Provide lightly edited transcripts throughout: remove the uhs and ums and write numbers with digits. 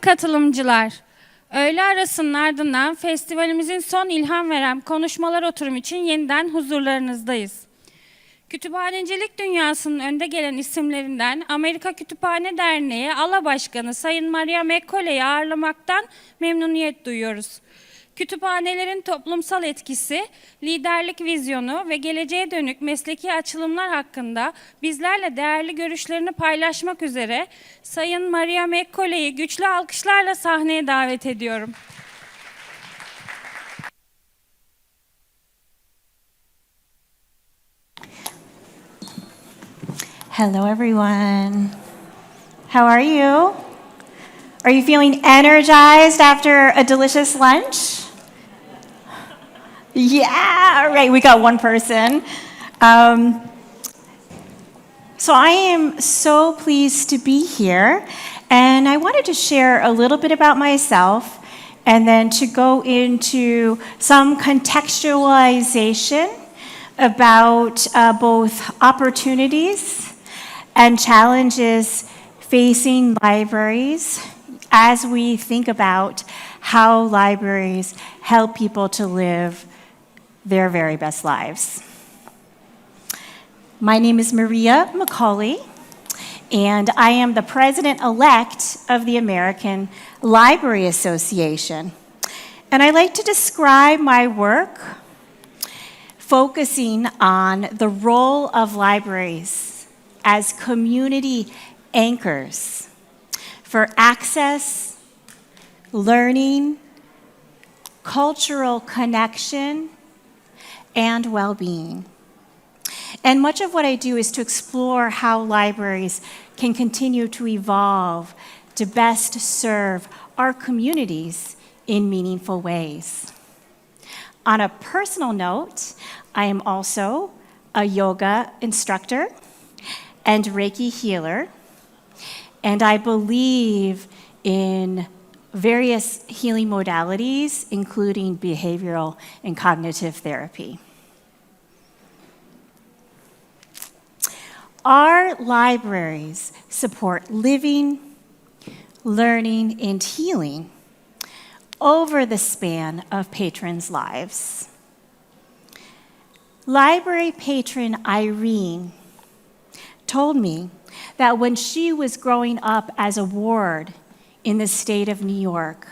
katılımcılar, öğle arasının ardından festivalimizin son İlham Veren Konuşmalar oturum için yeniden huzurlarınızdayız. Kütüphanecilik dünyasının önde gelen isimlerinden Amerika Kütüphane Derneği Ala Başkanı Sayın Maria McCauley'i ağırlamaktan memnuniyet duyuyoruz. Kütüphanelerin toplumsal etkisi, liderlik vizyonu ve geleceğe dönük mesleki açılımlar hakkında bizlerle değerli görüşlerini paylaşmak üzere Sayın Maria McCauley'i güçlü alkışlarla sahneye davet ediyorum. Hello, everyone. How are you? Are you feeling energized after a delicious lunch? Yeah, all right, we got one person. So I am so pleased to be here, and I wanted to share a little bit about myself and then to go into some contextualization about both opportunities and challenges facing libraries as we think about how libraries help people to live their very best lives. My name is Maria McCauley, and I am the president-elect of the American Library Association. And I like to describe my work focusing on the role of libraries as community anchors for access, learning, cultural connection, and well-being. And much of what I do is to explore how libraries can continue to evolve to best serve our communities in meaningful ways. On a personal note, I am also a yoga instructor and Reiki healer, and I believe in various healing modalities, including behavioral and cognitive therapy. Our libraries support living, learning, and healing over the span of patrons' lives. Library patron Irene told me that when she was growing up as a ward in the state of New York,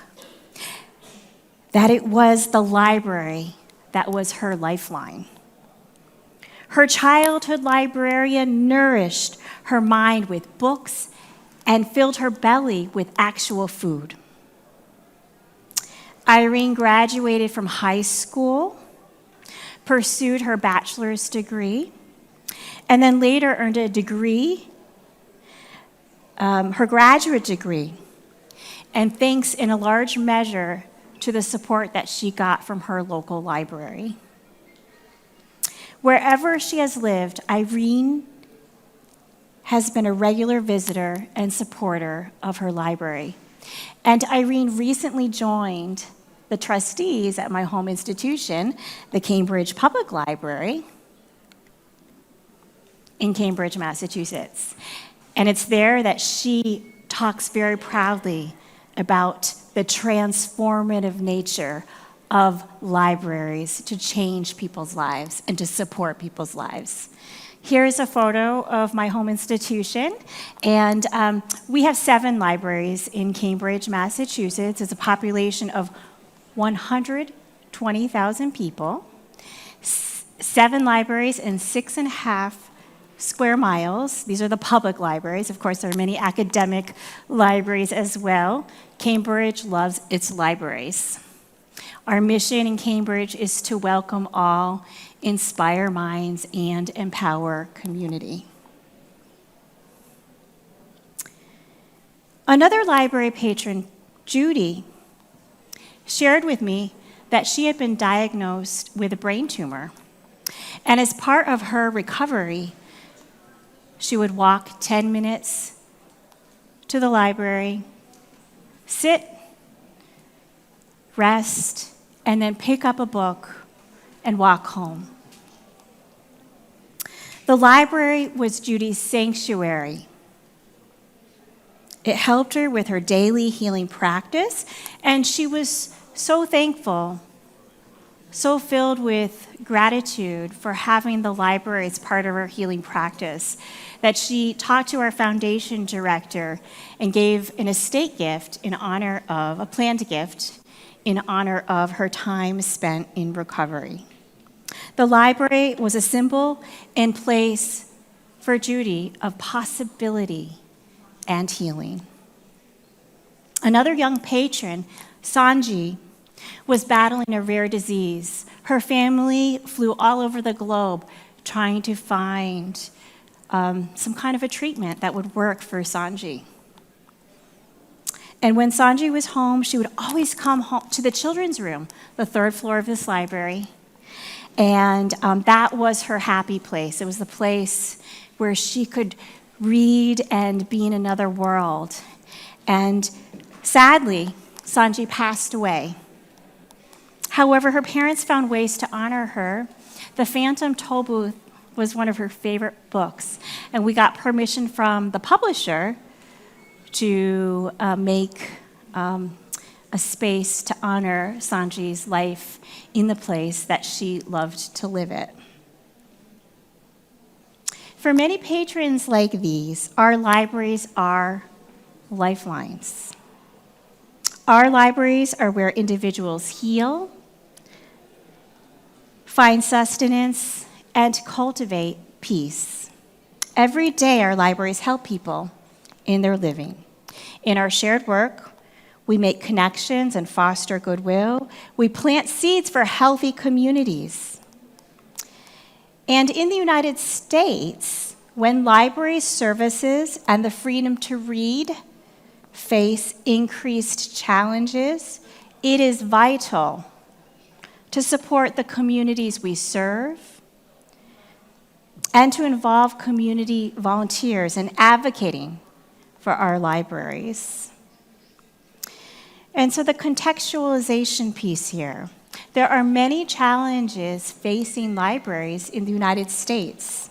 that it was the library that was her lifeline. Her childhood librarian nourished her mind with books and filled her belly with actual food. Irene graduated from high school, pursued her bachelor's degree, and then later earned a degree, her graduate degree, and thanks in a large measure to the support that she got from her local library. Wherever she has lived, Irene has been a regular visitor and supporter of her library. And Irene recently joined the trustees at my home institution, the Cambridge Public Library in Cambridge, Massachusetts. And it's there that she talks very proudly about the transformative nature of libraries to change people's lives and to support people's lives. Here is a photo of my home institution, and we have 7 libraries in Cambridge, Massachusetts. It's a population of 120,000 people, 7 libraries and 6.5 square miles. These are the public libraries. Of course, there are many academic libraries as well. Cambridge loves its libraries. Our mission in Cambridge is to welcome all, inspire minds, and empower community. Another library patron, Judy, shared with me that she had been diagnosed with a brain tumor. And as part of her recovery, she would walk 10 minutes to the library, sit, rest, and then pick up a book and walk home. The library was Judy's sanctuary, It helped her with her daily healing practice, and she was so thankful, so filled with gratitude for having the library as part of her healing practice, that she talked to our foundation director and gave an estate gift in honor of, a planned gift in honor of her time spent in recovery. The library was a symbol and place for Judy of possibility and healing. Another young patron, Sanji, was battling a rare disease. Her family flew all over the globe trying to find some kind of a treatment that would work for Sanji. And when Sanji was home, she would always come home to the children's room, the third floor of this library. And that was her happy place. It was the place where she could read and be in another world. And sadly, Sanji passed away. However, her parents found ways to honor her. The Phantom Tollbooth was one of her favorite books, and we got permission from the publisher to make a space to honor Sanji's life in the place that she loved to live at. For many patrons like these, our libraries are lifelines. Our libraries are where individuals heal, find sustenance, and cultivate peace. Every day, our libraries help people in their living. In our shared work, we make connections and foster goodwill. We plant seeds for healthy communities. And in the United States, when library services and the freedom to read face increased challenges, it is vital to support the communities we serve and to involve community volunteers in advocating for our libraries. And so the contextualization piece here. There are many challenges facing libraries in the United States.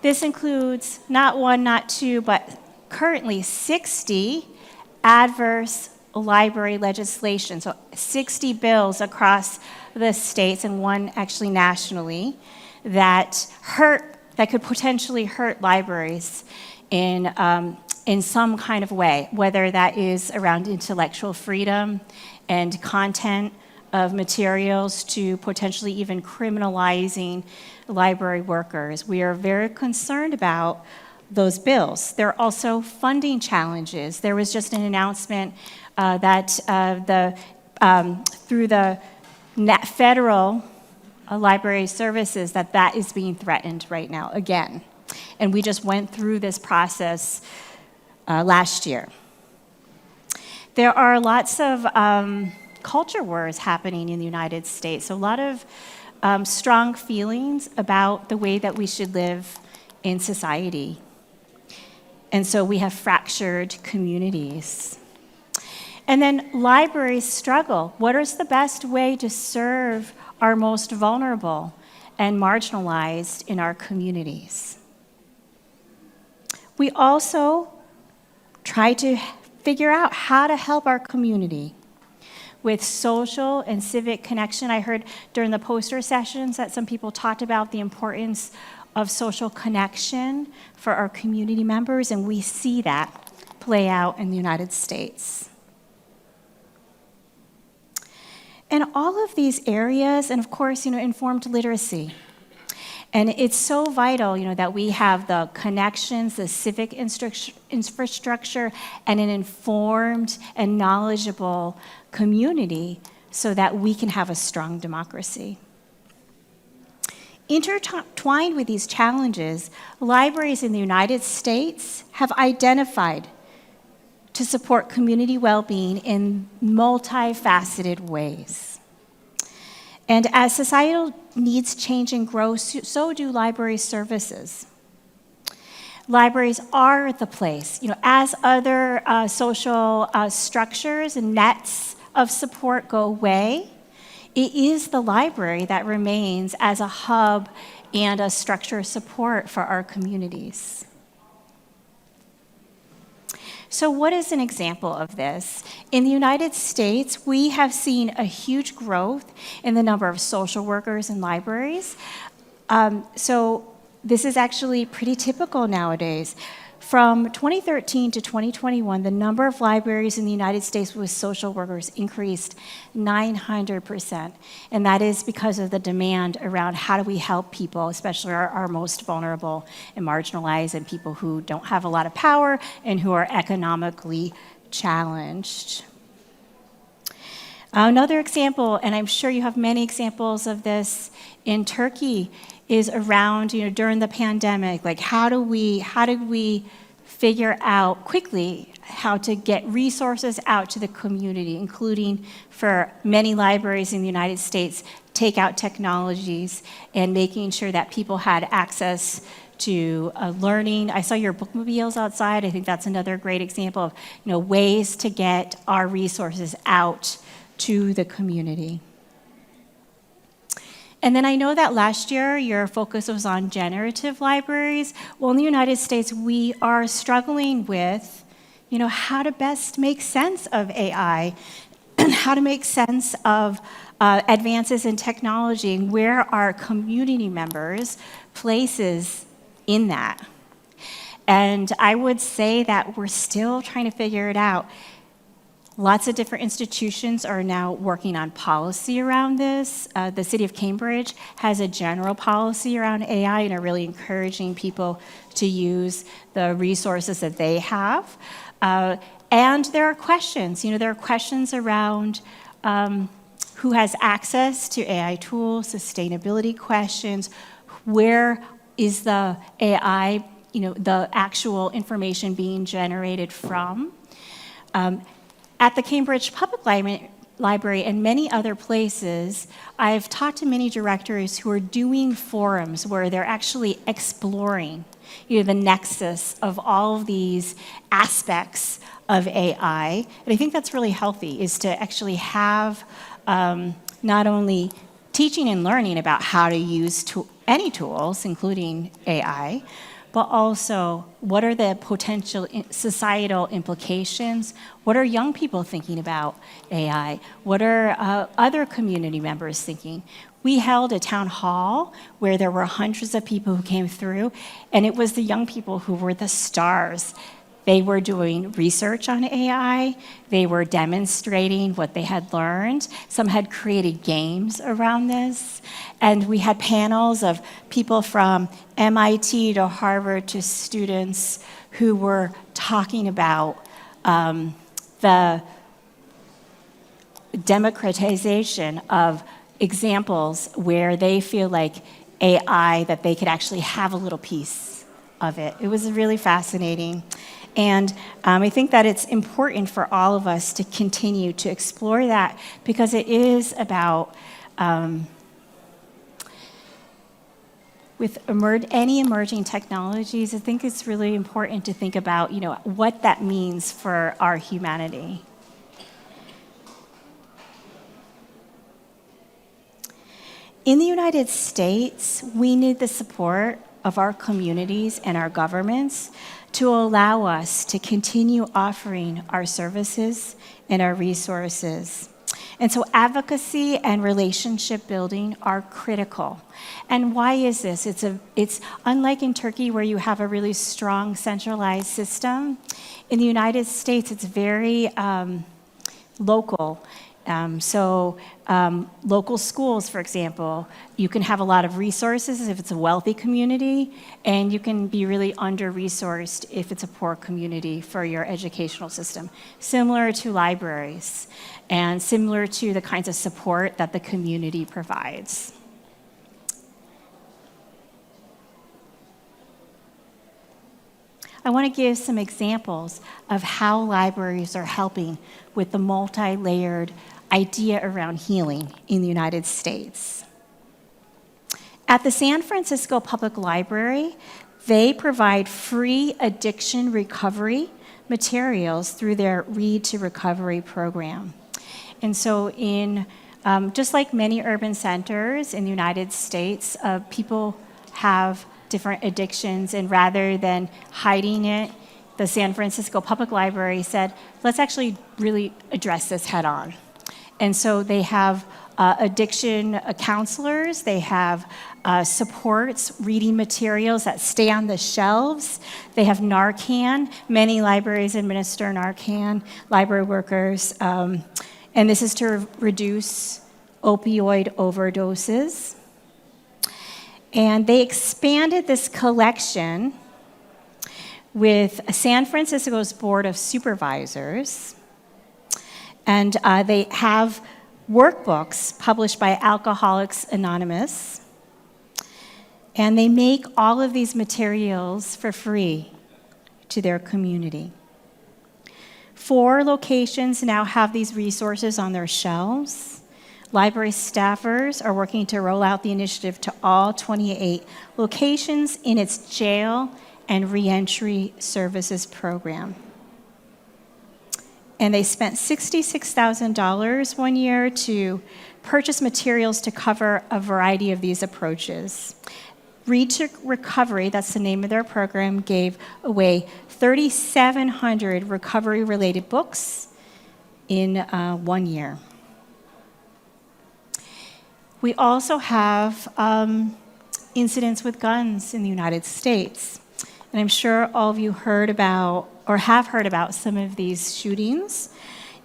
This includes not one, not two, but currently 60 adverse library legislation, so 60 bills across the states and one actually nationally that could potentially hurt libraries in some kind of way, whether that is around intellectual freedom and content of materials to potentially even criminalizing library workers. We are very concerned about those bills. There are also funding challenges. There was just an announcement that through the federal library services that is being threatened right now again. And we just went through this process last year. There are lots of culture wars happening in the United States, so a lot of strong feelings about the way that we should live in society. And so we have fractured communities. And then libraries struggle. What is the best way to serve our most vulnerable and marginalized in our communities? We also try to figure out how to help our community with social and civic connection. I heard during the poster sessions that some people talked about the importance of social connection for our community members, and we see that play out in the United States. And all of these areas, and of course, informed literacy. And it's so vital, that we have the connections, the civic infrastructure, and an informed and knowledgeable community so that we can have a strong democracy. Intertwined with these challenges, libraries in the United States have identified to support community well-being in multifaceted ways. And as societal needs change and grow, so do library services. Libraries are the place, as other social structures and nets of support go away, it is the library that remains as a hub and a structure of support for our communities. So what is an example of this? In the United States, we have seen a huge growth in the number of social workers in libraries. So this is actually pretty typical nowadays. From 2013 to 2021, the number of libraries in the United States with social workers increased 900%. And that is because of the demand around how do we help people, especially our most vulnerable and marginalized and people who don't have a lot of power and who are economically challenged. Another example, and I'm sure you have many examples of this in Turkey, is around, during the pandemic, like how do we figure out quickly how to get resources out to the community, including for many libraries in the United States, take out technologies and making sure that people had access to learning. I saw your bookmobiles outside. I think that's another great example of ways to get our resources out to the community. And then I know that last year your focus was on generative libraries. Well, in the United States, we are struggling with, how to best make sense of AI and how to make sense of advances in technology and where our community members places in that. And I would say that we're still trying to figure it out. Lots of different institutions are now working on policy around this. The city of Cambridge has a general policy around AI and are really encouraging people to use the resources that they have. And there are questions. There are questions around who has access to AI tools, sustainability questions, where is the AI, the actual information being generated from. At the Cambridge Public Library and many other places, I've talked to many directors who are doing forums where they're actually exploring the nexus of all of these aspects of AI. And I think that's really healthy, is to actually have not only teaching and learning about how to use any tools, including AI, but also what are the potential societal implications? What are young people thinking about AI? What are other community members thinking? We held a town hall where there were hundreds of people who came through, and it was the young people who were the stars. They were doing research on AI. They were demonstrating what they had learned. Some had created games around this. And we had panels of people from MIT to Harvard to students who were talking about the democratization of examples where they feel like AI, that they could actually have a little piece of it. It was really fascinating. And I think that it's important for all of us to continue to explore that, because it is about, with any emerging technologies, I think it's really important to think about, what that means for our humanity. In the United States, we need the support of our communities and our governments to allow us to continue offering our services and our resources. And so advocacy and relationship building are critical. And why is this? It's unlike in Turkey, where you have a really strong centralized system. In the United States, it's very local. Local schools, for example, you can have a lot of resources if it's a wealthy community, and you can be really under-resourced if it's a poor community for your educational system. Similar to libraries, and similar to the kinds of support that the community provides. I want to give some examples of how libraries are helping with the multi-layered idea around healing in the United States. At the San Francisco Public Library, they provide free addiction recovery materials through their Read to Recovery program. And so just like many urban centers in the United States, people have different addictions, and rather than hiding it, the San Francisco Public Library said, let's actually really address this head on. And so they have addiction counselors, they have supports, reading materials that stay on the shelves. They have Narcan. Many libraries administer Narcan, library workers. And this is to reduce opioid overdoses. And they expanded this collection with San Francisco's Board of Supervisors. And they have workbooks published by Alcoholics Anonymous. And they make all of these materials for free to their community. 4 locations now have these resources on their shelves. Library staffers are working to roll out the initiative to all 28 locations in its jail and reentry services program. And they spent $66,000 one year to purchase materials to cover a variety of these approaches. Read to Recovery, that's the name of their program, gave away 3,700 recovery-related books in 1 year. We also have incidents with guns in the United States. And I'm sure all of you heard about or have heard about some of these shootings.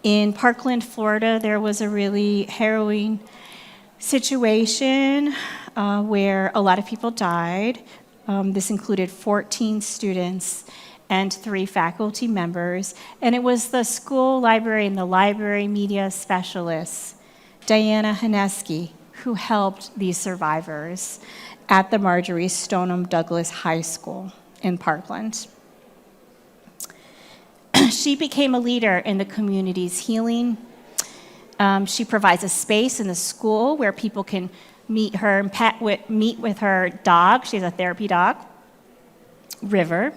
In Parkland, Florida, there was a really harrowing situation where a lot of people died. This included 14 students and 3 faculty members. And it was the school library and the library media specialist, Diana Haneski, who helped these survivors at the Marjorie Stoneham Douglas High School in Parkland. She became a leader in the community's healing. She provides a space in the school where people can meet her and meet with her dog. She has a therapy dog, River.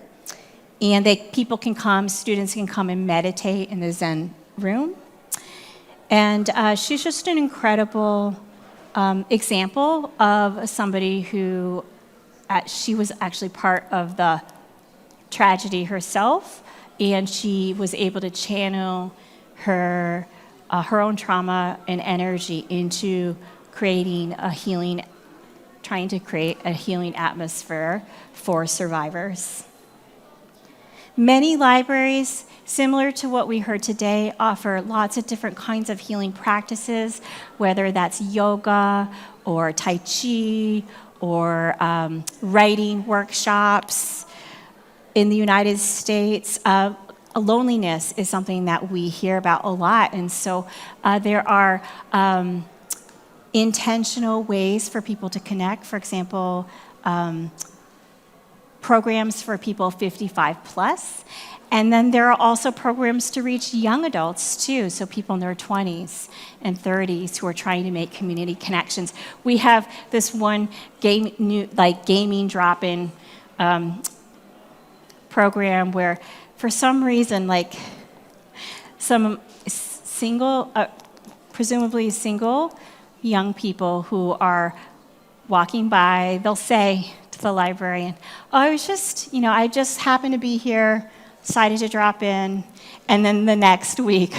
And people can come, students can come and meditate in the Zen room. And she's just an incredible example of somebody who she was actually part of the tragedy herself, and she was able to channel her own trauma and energy into trying to create a healing atmosphere for survivors. Many libraries, similar to what we heard today, offer lots of different kinds of healing practices, whether that's yoga or Tai Chi or writing workshops. In the United States, loneliness is something that we hear about a lot, and so there are intentional ways for people to connect. For example, programs for people 55 plus. And then there are also programs to reach young adults too, so people in their 20s and 30s who are trying to make community connections. We have this one gaming drop-in program where, for some reason, some presumably single young people who are walking by, they'll say to the librarian, "Oh, I just happened to be here, decided to drop in," and then the next week,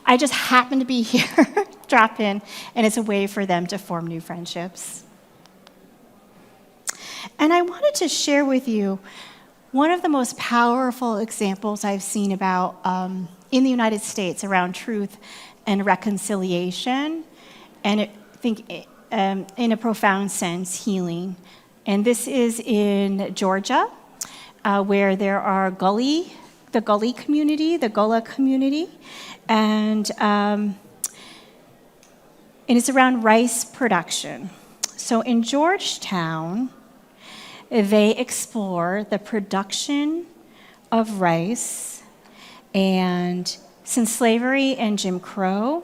"I just happened to be here, drop in," and it's a way for them to form new friendships. And I wanted to share with you one of the most powerful examples I've seen about in the United States around truth and reconciliation, and I think in a profound sense, healing. And this is in Georgia, where there are the Gullah community, and it's around rice production. So in Georgetown, they explore the production of rice, and since slavery and Jim Crow,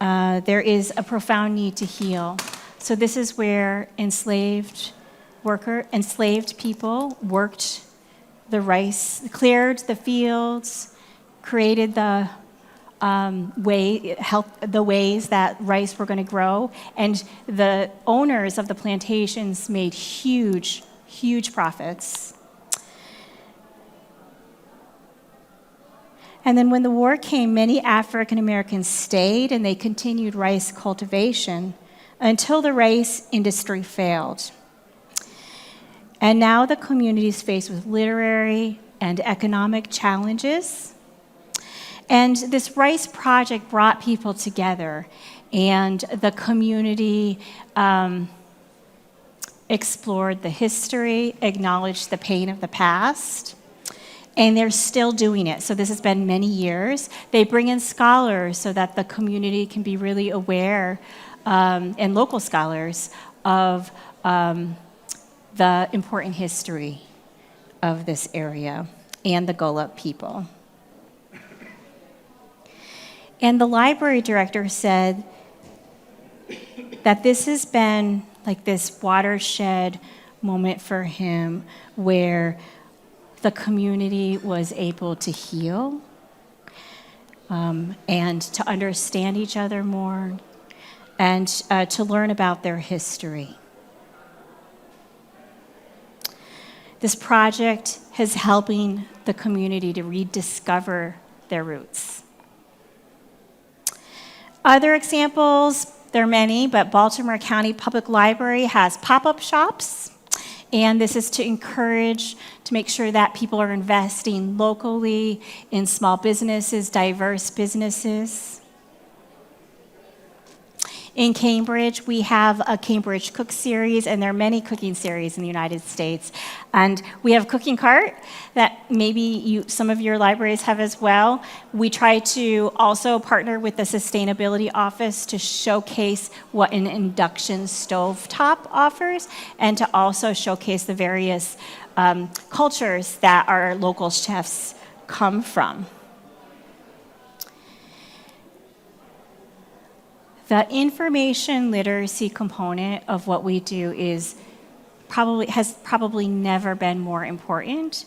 there is a profound need to heal. So this is where enslaved people worked the rice, cleared the fields, created the ways that rice were going to grow, and the owners of the plantations made huge profits. And then when the war came, many African Americans stayed and they continued rice cultivation until the rice industry failed. And now the community is faced with literary and economic challenges. And this rice project brought people together, and the community explored the history, acknowledged the pain of the past, and they're still doing it. So this has been many years. They bring in scholars so that the community can be really aware, and local scholars, of the important history of this area and the Golub people. And the library director said that this has been like this watershed moment for him where the community was able to heal and to understand each other more and to learn about their history. This project is helping the community to rediscover their roots. Other examples, there are many, but Baltimore County Public Library has pop-up shops, and this is to encourage, to make sure that people are investing locally in small businesses, diverse businesses. In Cambridge, we have a Cambridge Cook Series, and there are many cooking series in the United States. And we have a cooking cart that maybe some of your libraries have as well. We try to also partner with the Sustainability Office to showcase what an induction stovetop offers, and to also showcase the various cultures that our local chefs come from. The information literacy component of what we do has probably never been more important.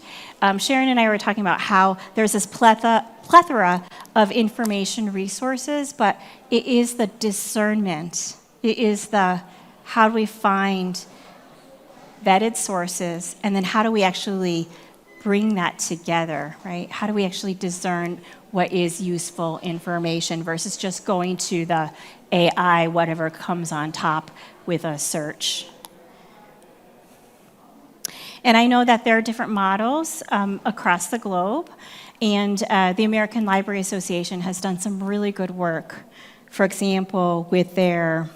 Sharon and I were talking about how there's this plethora of information resources, but it is the discernment. It is the how do we find vetted sources, and then how do we actually bring that together, right? How do we actually discern what is useful information versus just going to the AI, whatever comes on top with a search. And I know that there are different models across the globe, and the American Library Association has done some really good work. For example, with their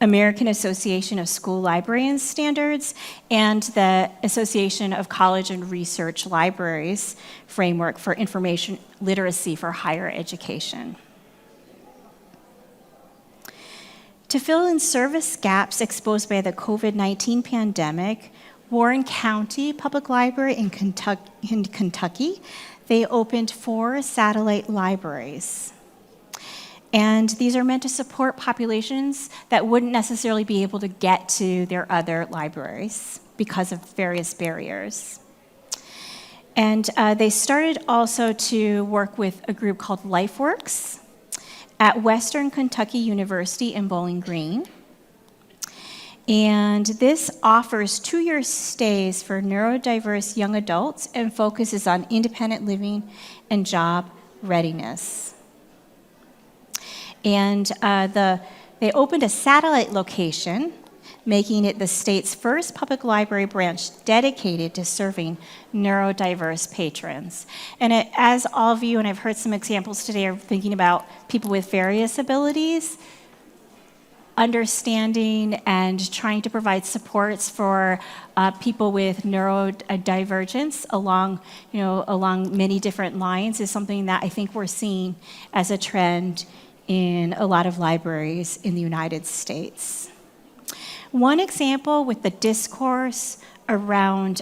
American Association of School Librarians Standards and the Association of College and Research Libraries framework for information literacy for higher education. To fill in service gaps exposed by the COVID-19 pandemic, Warren County Public Library in Kentucky, they opened 4 satellite libraries. And these are meant to support populations that wouldn't necessarily be able to get to their other libraries because of various barriers. And they started also to work with a group called LifeWorks at Western Kentucky University in Bowling Green. And this offers 2-year stays for neurodiverse young adults and focuses on independent living and job readiness. And they opened a satellite location, making it the state's first public library branch dedicated to serving neurodiverse patrons. And as all of you, and I've heard some examples today, are thinking about people with various abilities, understanding and trying to provide supports for people with neurodivergence along many different lines is something that I think we're seeing as a trend in a lot of libraries in the United States. One example with the discourse around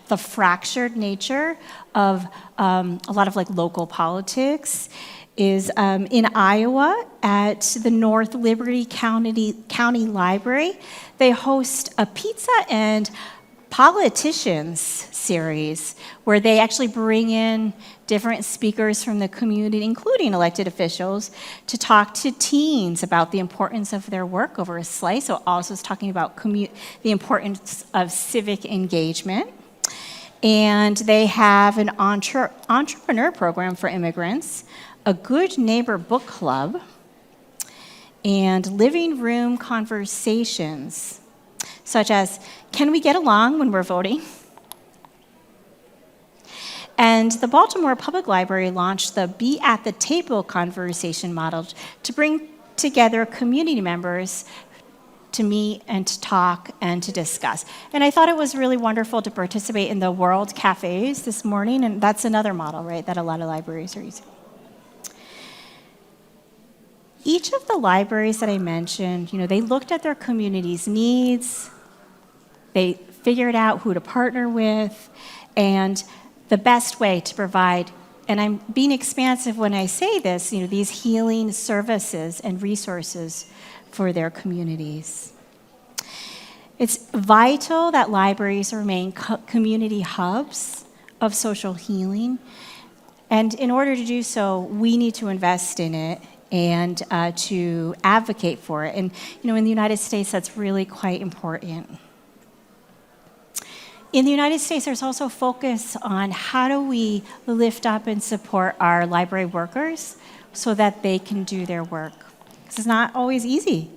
the fractured nature of a lot of local politics is in Iowa at the North Liberty County Library. They host a pizza and politicians series where they actually bring in different speakers from the community, including elected officials, to talk to teens about the importance of their work over a slice. So also is talking about the importance of civic engagement. And they have an entrepreneur program for immigrants, a good neighbor book club, and living room conversations, such as, can we get along when we're voting? And the Baltimore Public Library launched the Be at the Table conversation model to bring together community members to meet and to talk and to discuss. And I thought it was really wonderful to participate in the World Cafes this morning, and that's another model, right, that a lot of libraries are using. Each of the libraries that I mentioned, they looked at their community's needs, they figured out who to partner with, and the best way to provide, and I'm being expansive when I say this, these healing services and resources for their communities. It's vital that libraries remain community hubs of social healing, and in order to do so, we need to invest in it and to advocate for it. And in the United States, that's really quite important. In the United States, there's also focus on how do we lift up and support our library workers so that they can do their work. It's not always easy.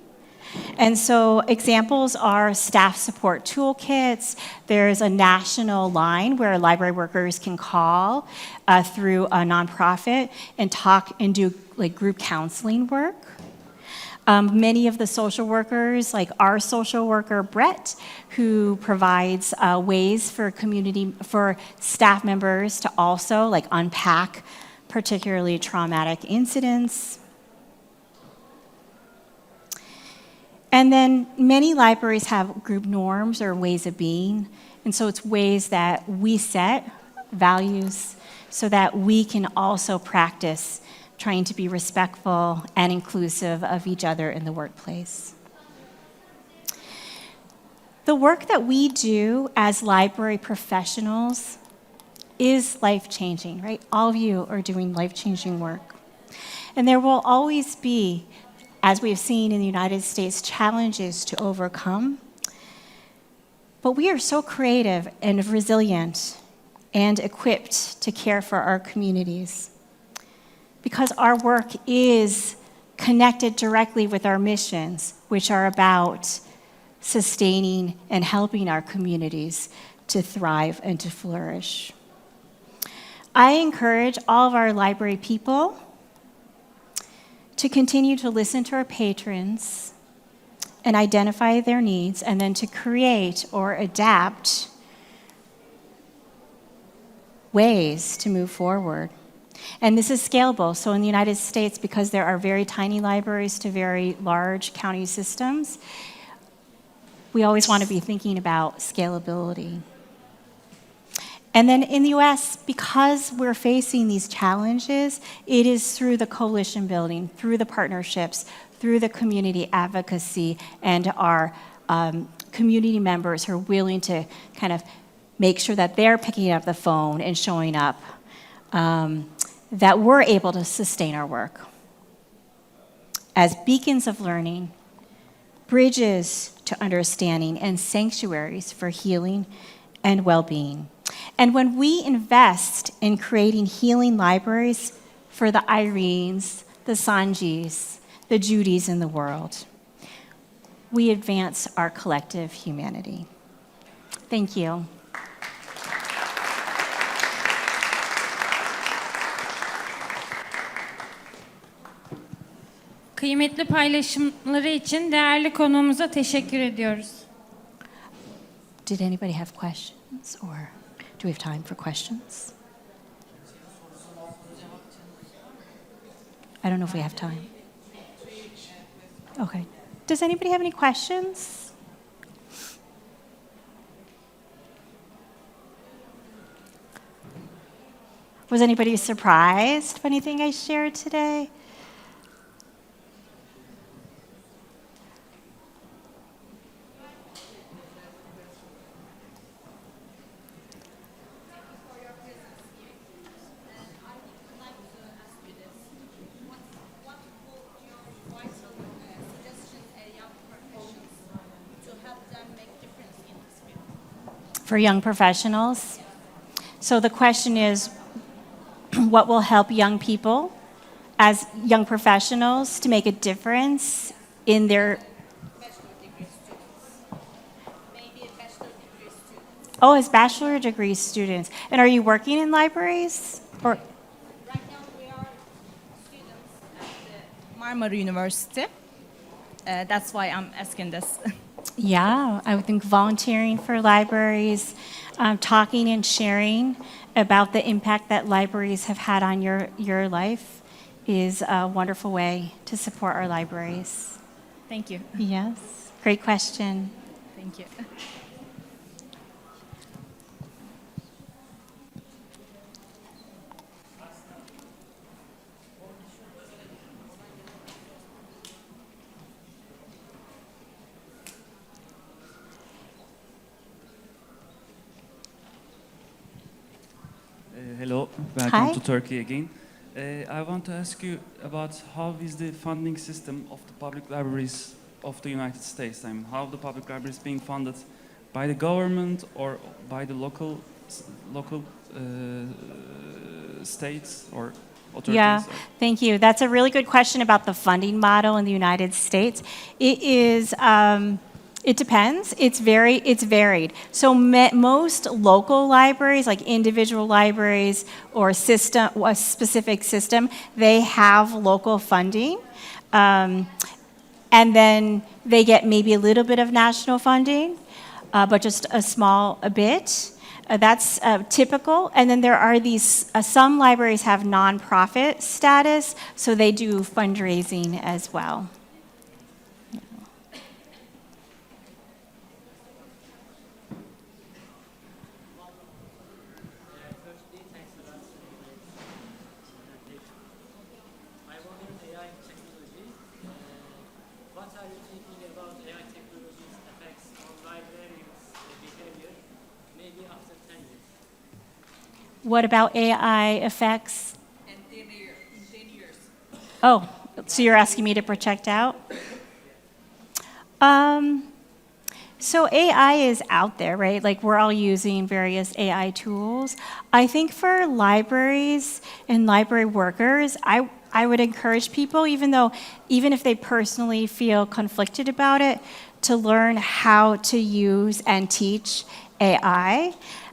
And so examples are staff support toolkits. There's a national line where library workers can call through a nonprofit and talk and do group counseling work. Many of the social workers, like our social worker, Brett, who provides ways for staff members to also unpack particularly traumatic incidents. And then many libraries have group norms or ways of being, and so it's ways that we set values so that we can also practice trying to be respectful and inclusive of each other in the workplace. The work that we do as library professionals is life-changing, right? All of you are doing life-changing work. And there will always be, as we've seen in the United States, challenges to overcome. But we are so creative and resilient and equipped to care for our communities because our work is connected directly with our missions, which are about sustaining and helping our communities to thrive and to flourish. I encourage all of our library people to continue to listen to our patrons and identify their needs, and then to create or adapt ways to move forward. And this is scalable. So in the United States, because there are very tiny libraries to very large county systems, we always want to be thinking about scalability. And then in the US, because we're facing these challenges, it is through the coalition building, through the partnerships, through the community advocacy, and our community members who are willing to kind of make sure that they're picking up the phone and showing up, that we're able to sustain our work as beacons of learning, bridges to understanding, and sanctuaries for healing and well-being. And when we invest in creating healing libraries for the Irenes, the Sanjis, the Judys in the world, we advance our collective humanity. Thank you. Kıymetli paylaşımları için değerli konuğumuza teşekkür ediyoruz. Did anybody have questions, or do we have time for questions? I don't know if we have time. Okay. Does anybody have any questions? Was anybody surprised by anything I shared today? For young professionals? So the question is, what will help young people as young professionals to make a difference in their... Oh, as bachelor degree students. And are you working in libraries? Or Right now we are students at the Marmara University. That's why I'm asking this. yeah, I would think volunteering for libraries, talking and sharing about the impact that libraries have had on your life is a wonderful way to support our libraries. Thank you. Yes, great question. Thank you. Hello, welcome Hi. to Turkey again. I want to ask you about how is the funding system of the public libraries of the United States? I mean, how the public libraries being funded by the government or by the local states or authorities? Yeah, thank you. That's a really good question about the funding model in the United States. It is, it depends. It's varied. So most local libraries, like individual libraries or a specific system, they have local funding. And then they get maybe a little bit of national funding, but just a bit. That's typical. And then there are these, some libraries have nonprofit status, so they do fundraising as well. I wonder AI technology. What are you thinking about AI technology's effects on librarians' behavior, maybe after 10 years? What about AI effects? In 10 years. Oh, so you're asking me to project out? So AI is out there, right? Like we're all using various AI tools. I think for libraries and library workers, I would encourage people, even if they personally feel conflicted about it, to learn how to use and teach AI.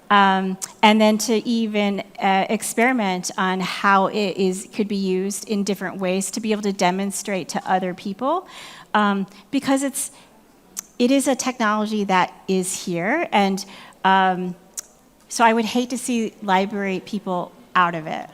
And then to even experiment on how could be used in different ways to be able to demonstrate to other people, because it is a technology that is here, and so I would hate to see library people out of it.